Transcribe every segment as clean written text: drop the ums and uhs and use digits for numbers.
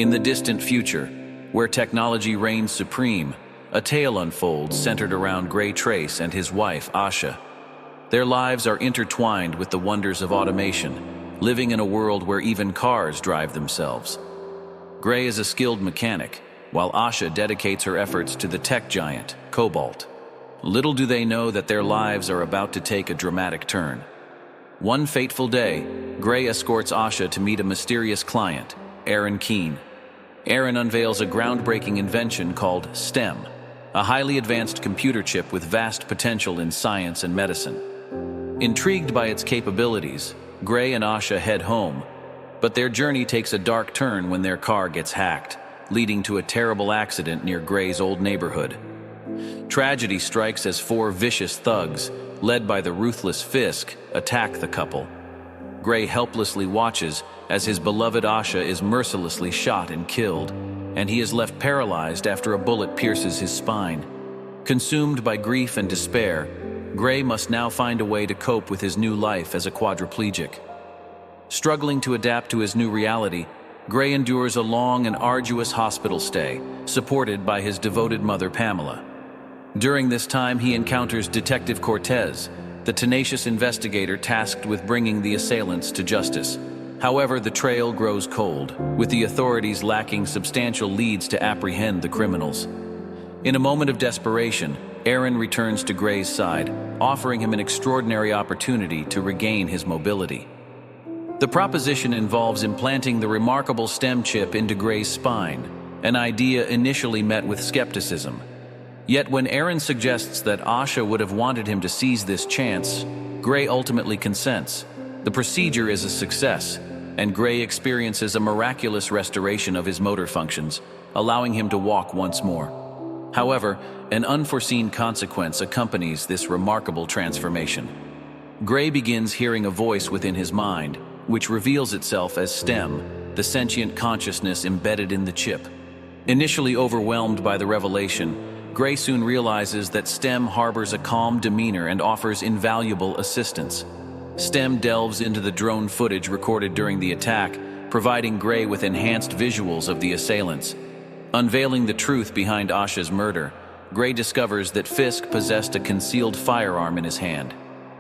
In the distant future, where technology reigns supreme, a tale unfolds centered around Gray Trace and his wife, Asha. Their lives are intertwined with the wonders of automation, living in a world where even cars drive themselves. Gray is a skilled mechanic, while Asha dedicates her efforts to the tech giant, Cobalt. Little do they know that their lives are about to take a dramatic turn. One fateful day, Gray escorts Asha to meet a mysterious client, Aaron Keene. Aaron unveils a groundbreaking invention called STEM, a highly advanced computer chip with vast potential in science and medicine. Intrigued by its capabilities, Gray and Asha head home, but their journey takes a dark turn when their car gets hacked, leading to a terrible accident near Gray's old neighborhood. Tragedy strikes as four vicious thugs, led by the ruthless Fisk, attack the couple. Gray helplessly watches as his beloved Asha is mercilessly shot and killed, and he is left paralyzed after a bullet pierces his spine. Consumed by grief and despair, Gray must now find a way to cope with his new life as a quadriplegic. Struggling to adapt to his new reality, Gray endures a long and arduous hospital stay, supported by his devoted mother Pamela. During this time, he encounters Detective Cortez, the tenacious investigator tasked with bringing the assailants to justice. However, the trail grows cold, with the authorities lacking substantial leads to apprehend the criminals. In a moment of desperation, Aaron returns to Gray's side, offering him an extraordinary opportunity to regain his mobility. The proposition involves implanting the remarkable STEM chip into Gray's spine, an idea initially met with skepticism. Yet when Aaron suggests that Asha would have wanted him to seize this chance, Gray ultimately consents. The procedure is a success, and Gray experiences a miraculous restoration of his motor functions, allowing him to walk once more. However, an unforeseen consequence accompanies this remarkable transformation. Gray begins hearing a voice within his mind, which reveals itself as STEM, the sentient consciousness embedded in the chip. Initially overwhelmed by the revelation, Gray soon realizes that STEM harbors a calm demeanor and offers invaluable assistance. STEM delves into the drone footage recorded during the attack, providing Gray with enhanced visuals of the assailants. Unveiling the truth behind Asha's murder, Gray discovers that Fisk possessed a concealed firearm in his hand.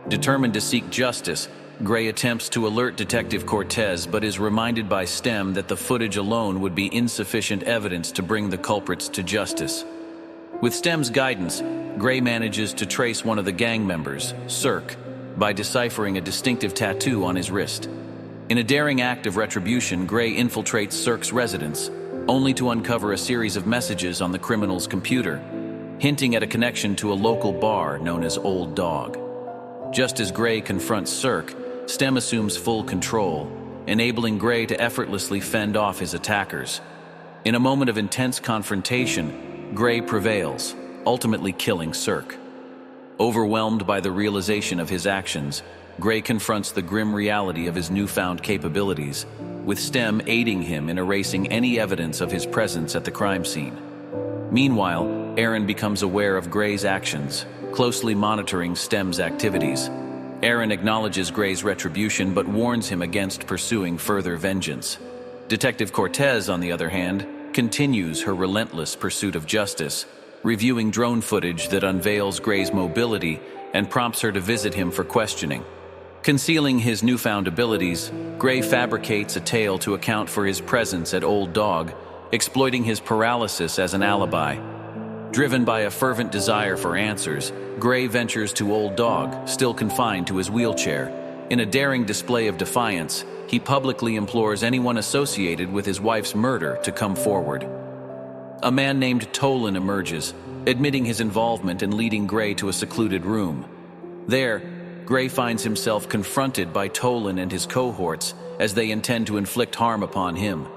Determined to seek justice, Gray attempts to alert Detective Cortez but is reminded by STEM that the footage alone would be insufficient evidence to bring the culprits to justice. With STEM's guidance, Gray manages to trace one of the gang members, Cirque, by deciphering a distinctive tattoo on his wrist. In a daring act of retribution, Gray infiltrates Cirque's residence, only to uncover a series of messages on the criminal's computer, hinting at a connection to a local bar known as Old Dog. Just as Gray confronts Cirque, STEM assumes full control, enabling Gray to effortlessly fend off his attackers. In a moment of intense confrontation, Gray prevails, ultimately killing Cirque. Overwhelmed by the realization of his actions, Gray confronts the grim reality of his newfound capabilities, with STEM aiding him in erasing any evidence of his presence at the crime scene. Meanwhile, Aaron becomes aware of Gray's actions, closely monitoring STEM's activities. Aaron acknowledges Gray's retribution but warns him against pursuing further vengeance. Detective Cortez, on the other hand, continues her relentless pursuit of justice, reviewing drone footage that unveils Gray's mobility and prompts her to visit him for questioning. Concealing his newfound abilities, Gray fabricates a tale to account for his presence at Old Dog, exploiting his paralysis as an alibi. Driven by a fervent desire for answers, Gray ventures to Old Dog, still confined to his wheelchair. In a daring display of defiance, he publicly implores anyone associated with his wife's murder to come forward. A man named Tolan emerges, admitting his involvement and leading Gray to a secluded room. There, Gray finds himself confronted by Tolan and his cohorts as they intend to inflict harm upon him.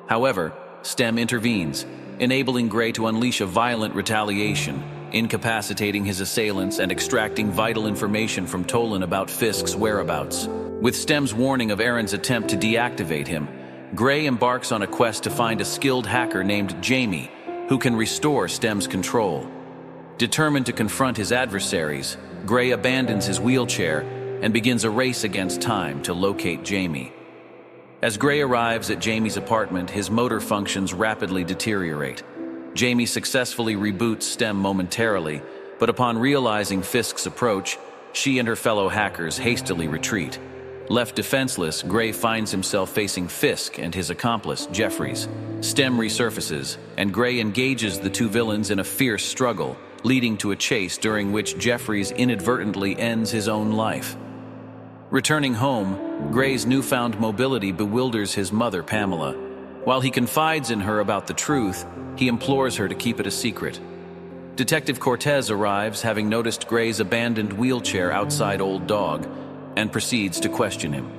However, STEM intervenes, enabling Gray to unleash a violent retaliation, incapacitating his assailants and extracting vital information from Tolan about Fisk's whereabouts. With STEM's warning of Aaron's attempt to deactivate him, Gray embarks on a quest to find a skilled hacker named Jamie, who can restore STEM's control. Determined to confront his adversaries, Gray abandons his wheelchair and begins a race against time to locate Jamie. As Gray arrives at Jamie's apartment, his motor functions rapidly deteriorate. Jamie successfully reboots STEM momentarily, but upon realizing Fisk's approach, she and her fellow hackers hastily retreat. Left defenseless, Gray finds himself facing Fisk and his accomplice, Jeffries. STEM resurfaces, and Gray engages the two villains in a fierce struggle, leading to a chase during which Jeffries inadvertently ends his own life. Returning home, Gray's newfound mobility bewilders his mother, Pamela. While he confides in her about the truth, he implores her to keep it a secret. Detective Cortez arrives, having noticed Gray's abandoned wheelchair outside Old Dog, and proceeds to question him.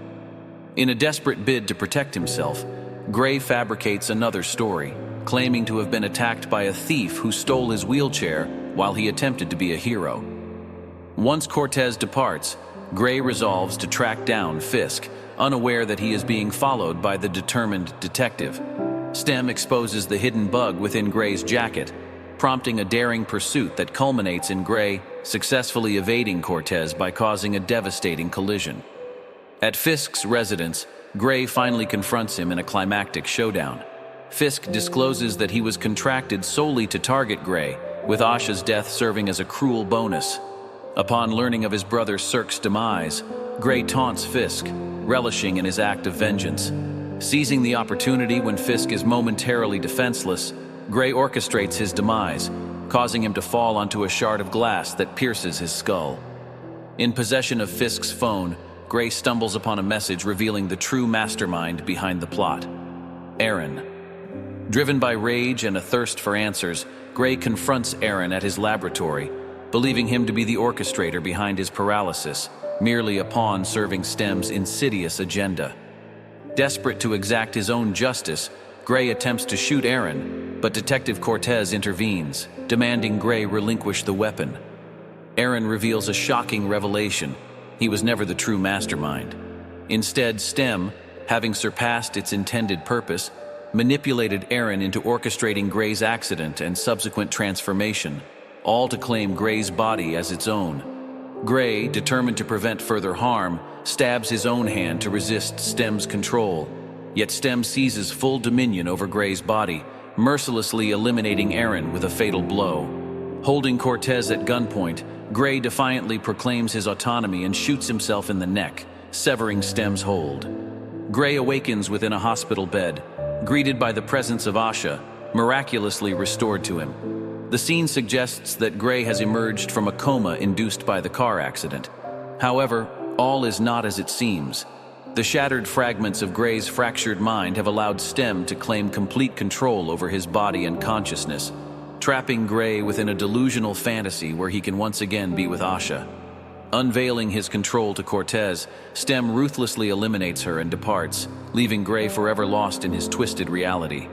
In a desperate bid to protect himself, Gray fabricates another story, claiming to have been attacked by a thief who stole his wheelchair while he attempted to be a hero. Once Cortez departs, Gray resolves to track down Fisk, unaware that he is being followed by the determined detective. STEM exposes the hidden bug within Gray's jacket, prompting a daring pursuit that culminates in Gray successfully evading Cortez by causing a devastating collision. At Fisk's residence, Gray finally confronts him in a climactic showdown. Fisk discloses that he was contracted solely to target Gray, with Asha's death serving as a cruel bonus. Upon learning of his brother Cirque's demise, Gray taunts Fisk, relishing in his act of vengeance. Seizing the opportunity when Fisk is momentarily defenseless, Gray orchestrates his demise, causing him to fall onto a shard of glass that pierces his skull. In possession of Fisk's phone, Gray stumbles upon a message revealing the true mastermind behind the plot: Aaron. Driven by rage and a thirst for answers, Gray confronts Aaron at his laboratory, believing him to be the orchestrator behind his paralysis, merely a pawn serving STEM's insidious agenda. Desperate to exact his own justice, Gray attempts to shoot Aaron, but Detective Cortez intervenes, demanding Gray relinquish the weapon. Aaron reveals a shocking revelation: he was never the true mastermind. Instead, STEM, having surpassed its intended purpose, manipulated Aaron into orchestrating Gray's accident and subsequent transformation, all to claim Gray's body as its own. Gray, determined to prevent further harm, stabs his own hand to resist STEM's control. Yet STEM seizes full dominion over Gray's body, mercilessly eliminating Aaron with a fatal blow. Holding Cortez at gunpoint, Gray defiantly proclaims his autonomy and shoots himself in the neck, severing STEM's hold. Gray awakens within a hospital bed, greeted by the presence of Asha, miraculously restored to him. The scene suggests that Gray has emerged from a coma induced by the car accident. However, all is not as it seems. The shattered fragments of Gray's fractured mind have allowed STEM to claim complete control over his body and consciousness, trapping Gray within a delusional fantasy where he can once again be with Asha. Unveiling his control to Cortez, STEM ruthlessly eliminates her and departs, leaving Gray forever lost in his twisted reality.